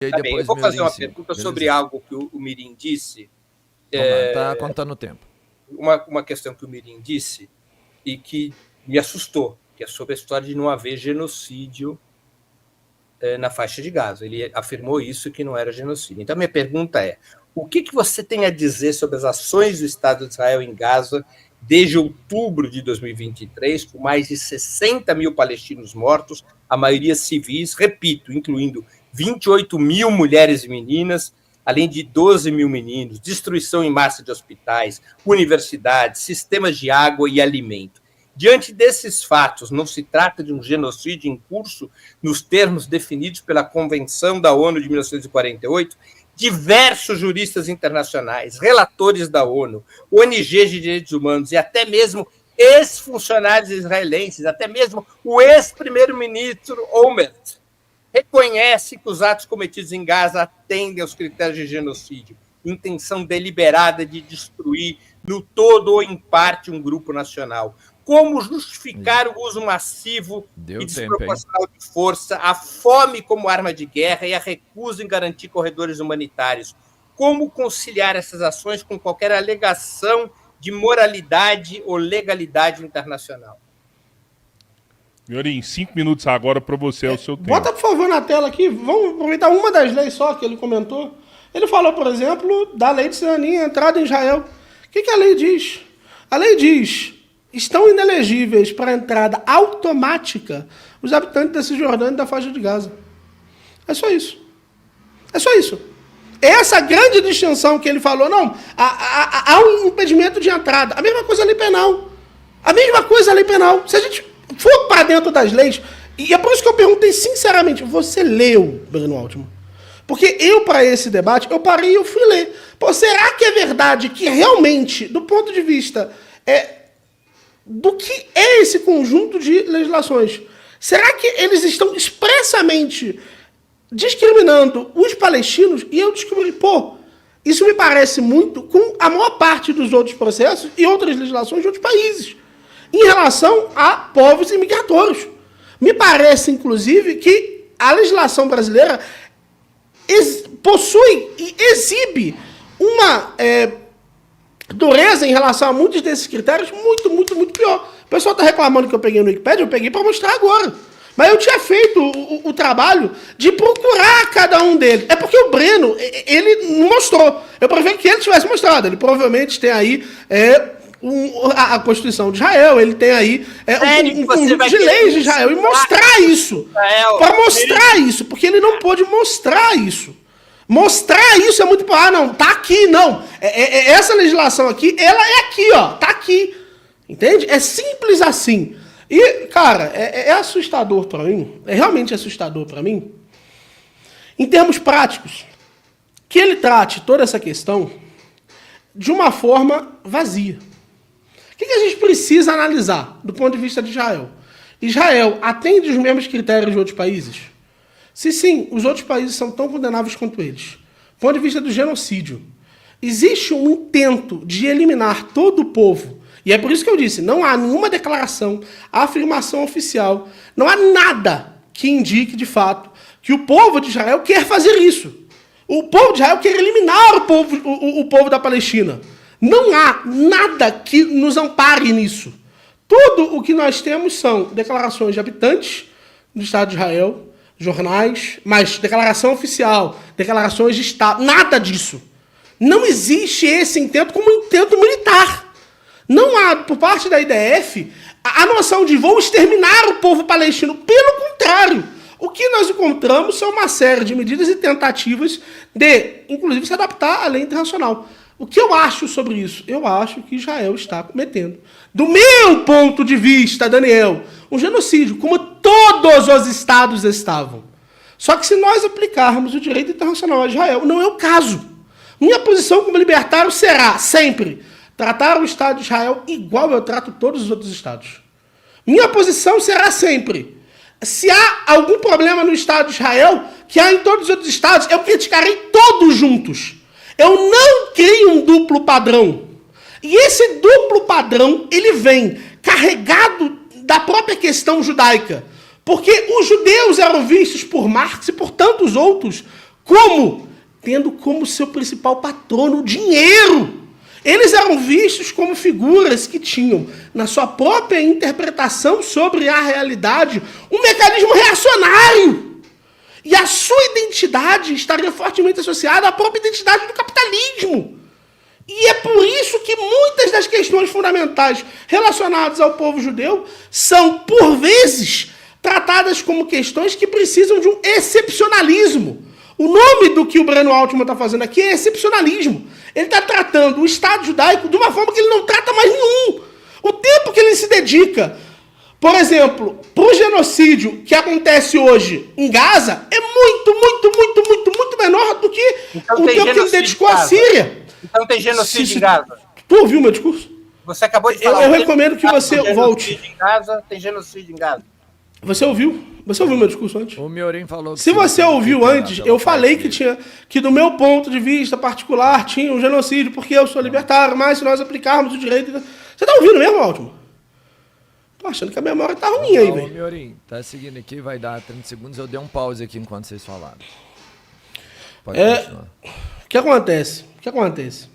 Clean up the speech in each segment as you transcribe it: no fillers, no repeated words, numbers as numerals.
E aí Tá bem, eu depois vou fazer uma 1005. pergunta Beleza? sobre algo que o Mirim disse. Tá contando o tempo. Uma questão que o Mirim disse e que me assustou, que é sobre a história de não haver genocídio na faixa de Gaza. Ele afirmou isso, que não era genocídio. Então, minha pergunta é, o que você tem a dizer sobre as ações do Estado de Israel em Gaza desde outubro de 2023, com mais de 60 mil palestinos mortos, a maioria civis, repito, incluindo 28 mil mulheres e meninas, além de 12 mil meninos, destruição em massa de hospitais, universidades, sistemas de água e alimento. Diante desses fatos, não se trata de um genocídio em curso nos termos definidos pela Convenção da ONU de 1948? Diversos juristas internacionais, relatores da ONU, ONGs de direitos humanos e até mesmo ex-funcionários israelenses, até mesmo o ex-primeiro-ministro Olmert, reconhece que os atos cometidos em Gaza atendem aos critérios de genocídio, intenção deliberada de destruir no todo ou em parte um grupo nacional. Como justificar o uso massivo e desproporcional de força, a fome como arma de guerra e a recusa em garantir corredores humanitários? Como conciliar essas ações com qualquer alegação de moralidade ou legalidade internacional? Miorim, 5 minutos agora para você, é o seu tempo. Bota, por favor, na tela aqui. Vamos aproveitar uma das leis só que ele comentou. Ele falou, por exemplo, da lei de cidadania, entrada em Israel. O que a lei diz? A lei diz: estão inelegíveis para entrada automática os habitantes da Cisjordânia e da faixa de Gaza. É só isso. É só isso. Essa grande distinção que ele falou, não, há um impedimento de entrada. A mesma coisa a lei penal. A mesma coisa a lei penal. Se a gente for para dentro das leis, e é por isso que eu perguntei sinceramente, você leu, Breno Altman? Porque eu, para esse debate, eu parei e eu fui ler. Pô, será que é verdade que realmente, do ponto de vista do que é esse conjunto de legislações, será que eles estão expressamente discriminando os palestinos? E eu descobri, isso me parece muito com a maior parte dos outros processos e outras legislações de outros países, em relação a povos imigratórios. Me parece, inclusive, que a legislação brasileira possui e exibe uma dureza em relação a muitos desses critérios muito, muito, muito pior. O pessoal está reclamando que eu peguei no Wikipedia, eu peguei para mostrar agora. Mas eu tinha feito o trabalho de procurar cada um deles. É porque o Breno, ele não mostrou. Eu prefiro que ele tivesse mostrado. Ele provavelmente tem aí a Constituição de Israel, ele tem aí um conjunto de leis de Israel, e mostrar isso. Para mostrar isso, porque ele não pôde mostrar isso. Mostrar isso é muito... não, tá aqui, não. Essa legislação aqui, ela é aqui, ó, tá aqui. Entende? É simples assim. E, cara, é assustador para mim, é realmente assustador para mim, em termos práticos, que ele trate toda essa questão de uma forma vazia. O que a gente precisa analisar do ponto de vista de Israel? Israel atende os mesmos critérios de outros países? Se sim, os outros países são tão condenáveis quanto eles. Do ponto de vista do genocídio, existe um intento de eliminar todo o povo. E é por isso que eu disse, não há nenhuma declaração, afirmação oficial, não há nada que indique, de fato, que o povo de Israel quer fazer isso. O povo de Israel quer eliminar o povo da Palestina. Não há nada que nos ampare nisso. Tudo o que nós temos são declarações de habitantes do Estado de Israel, jornais, mas declaração oficial, declarações de Estado, nada disso. Não existe esse intento como intento militar. Não há, por parte da IDF, a noção de vou exterminar o povo palestino. Pelo contrário, o que nós encontramos são uma série de medidas e tentativas de, inclusive, se adaptar à lei internacional. O que eu acho sobre isso? Eu acho que Israel está cometendo, do meu ponto de vista, Daniel, um genocídio, como todos os estados estavam. Só que se nós aplicarmos o direito internacional a Israel, não é o caso. Minha posição como libertário será, sempre, tratar o Estado de Israel igual eu trato todos os outros estados. Minha posição será sempre, se há algum problema no Estado de Israel, que há em todos os outros estados, eu criticarei todos juntos. Eu não crio um duplo padrão. E esse duplo padrão, ele vem carregado da própria questão judaica. Porque os judeus eram vistos por Marx e por tantos outros Como? Tendo como seu principal patrono o dinheiro. Eles eram vistos como figuras que tinham, na sua própria interpretação sobre a realidade, um mecanismo reacionário. E a sua identidade estaria fortemente associada à própria identidade do capitalismo. E é por isso que muitas das questões fundamentais relacionadas ao povo judeu são, por vezes, tratadas como questões que precisam de um excepcionalismo. O nome do que o Breno Altman está fazendo aqui é excepcionalismo. Ele está tratando o Estado judaico de uma forma que ele não trata mais nenhum. O tempo que ele se dedica, por exemplo, para o genocídio que acontece hoje em Gaza é muito menor do que o tempo que ele dedicou à Síria. Então tem genocídio em Gaza. Tu ouviu meu discurso? Você acabou de falar. Eu recomendo que você volte. Em Gaza, tem genocídio em Gaza. Você ouviu? Você ouviu meu discurso antes? O Miorim falou que Se você ouviu antes, eu falei que do meu ponto de vista particular tinha um genocídio, porque eu sou libertário, mas se nós aplicarmos o direito... Você tá ouvindo mesmo, Altman? Tô achando que a memória tá ruim aí, velho. Miorim, tá seguindo aqui, vai dar 30 segundos, eu dei um pause aqui enquanto vocês falaram. Pode continuar. O que acontece?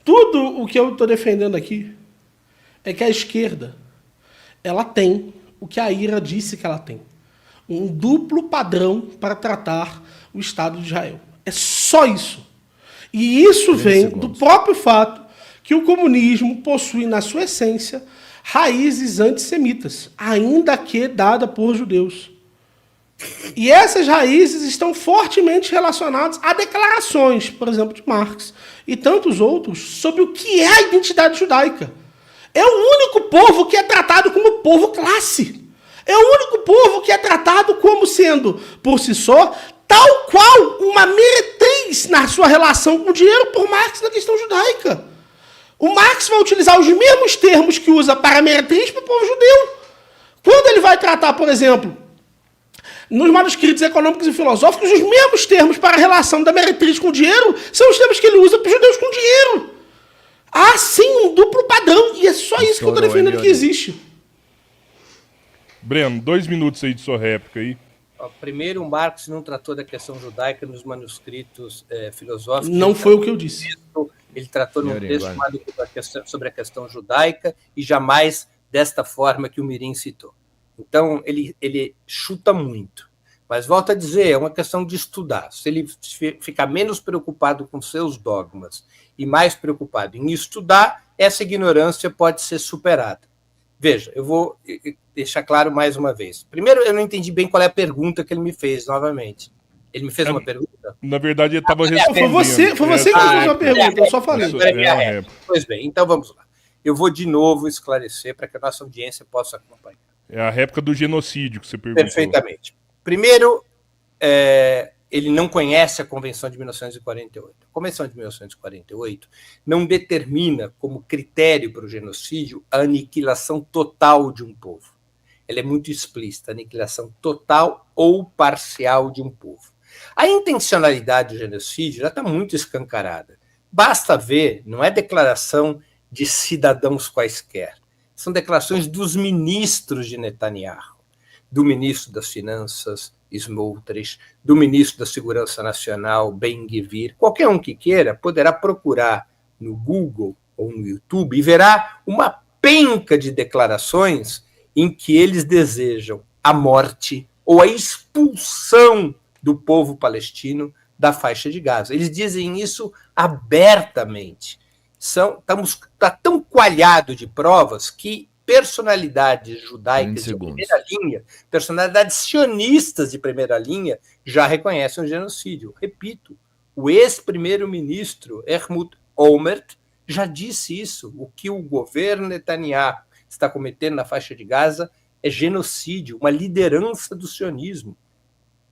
Tudo o que eu tô defendendo aqui é que a esquerda, ela tem o que a Ira disse que ela tem. Um duplo padrão para tratar o Estado de Israel. É só isso. E isso vem do próprio fato que o comunismo possui na sua essência raízes antissemitas, ainda que dada por judeus. E essas raízes estão fortemente relacionadas a declarações, por exemplo, de Marx e tantos outros, sobre o que é a identidade judaica. É o único povo que é tratado como povo classe. É o único povo que é tratado como sendo, por si só, tal qual uma meretriz na sua relação com o dinheiro por Marx na questão judaica. O Marx vai utilizar os mesmos termos que usa para meretriz para o povo judeu. Quando ele vai tratar, por exemplo, nos manuscritos econômicos e filosóficos, os mesmos termos para a relação da meretriz com o dinheiro são os termos que ele usa para os judeus com dinheiro. Há sim um duplo padrão, e é só isso que eu estou defendendo que existe. Breno, 2 minutos aí de sua réplica aí. Primeiro, o Marx não tratou da questão judaica nos manuscritos filosóficos. Não foi o que eu disse. Ele tratou num texto chamado sobre a questão judaica e jamais desta forma que o Mirim citou. Então, ele chuta muito. Mas, volto a dizer, é uma questão de estudar. Se ele ficar menos preocupado com seus dogmas e mais preocupado em estudar, essa ignorância pode ser superada. Veja, eu vou deixar claro mais uma vez. Primeiro, eu não entendi bem qual é a pergunta que ele me fez novamente. Ele me fez uma pergunta? Na verdade, ele estava respondendo. Foi você que fez uma pergunta, eu só falei. Pois bem, então vamos lá. Eu vou de novo esclarecer para que a nossa audiência possa acompanhar. É a réplica do genocídio que você perguntou. Perfeitamente. Primeiro, ele não conhece a Convenção de 1948. A Convenção de 1948 não determina como critério para o genocídio a aniquilação total de um povo. Ela é muito explícita, aniquilação total ou parcial de um povo. A intencionalidade do genocídio já está muito escancarada. Basta ver, não é declaração de cidadãos quaisquer, são declarações dos ministros de Netanyahu, do ministro das Finanças, Smotrich, do ministro da Segurança Nacional, Ben-Gvir. Qualquer um que queira poderá procurar no Google ou no YouTube e verá uma penca de declarações em que eles desejam a morte ou a expulsão do povo palestino da faixa de Gaza. Eles dizem isso abertamente. Está tão coalhado de provas que personalidades judaicas de primeira linha, personalidades sionistas de primeira linha, já reconhecem o genocídio. Repito, o ex-primeiro-ministro Ehud Olmert já disse isso. O que o governo Netanyahu está cometendo na faixa de Gaza é genocídio, uma liderança do sionismo.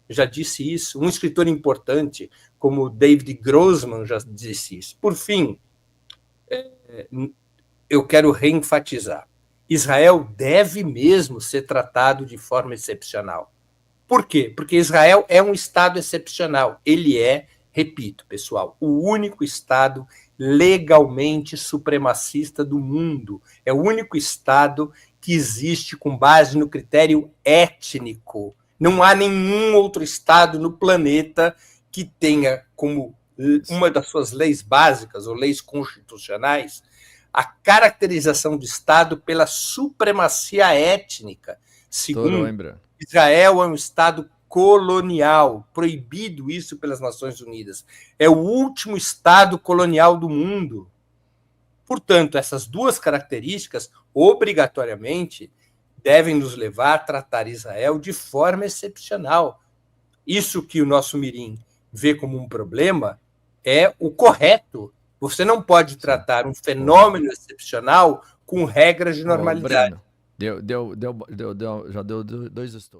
Já disse isso. Um escritor importante, como David Grossman, já disse isso. Por fim, eu quero reenfatizar. Israel deve mesmo ser tratado de forma excepcional. Por quê? Porque Israel é um Estado excepcional. Ele é, repito, pessoal, o único Estado legalmente supremacista do mundo. É o único Estado que existe com base no critério étnico. Não há nenhum outro Estado no planeta que tenha como uma das suas leis básicas, ou leis constitucionais, a caracterização do Estado pela supremacia étnica. Segundo, Israel é um Estado colonial, proibido isso pelas Nações Unidas. É o último Estado colonial do mundo. Portanto, essas duas características, obrigatoriamente, devem nos levar a tratar Israel de forma excepcional. Isso que o nosso mirim vê como um problema é o correto. Você não pode tratar um fenômeno excepcional com regras de normalidade. Breno, já deu 2 estudos.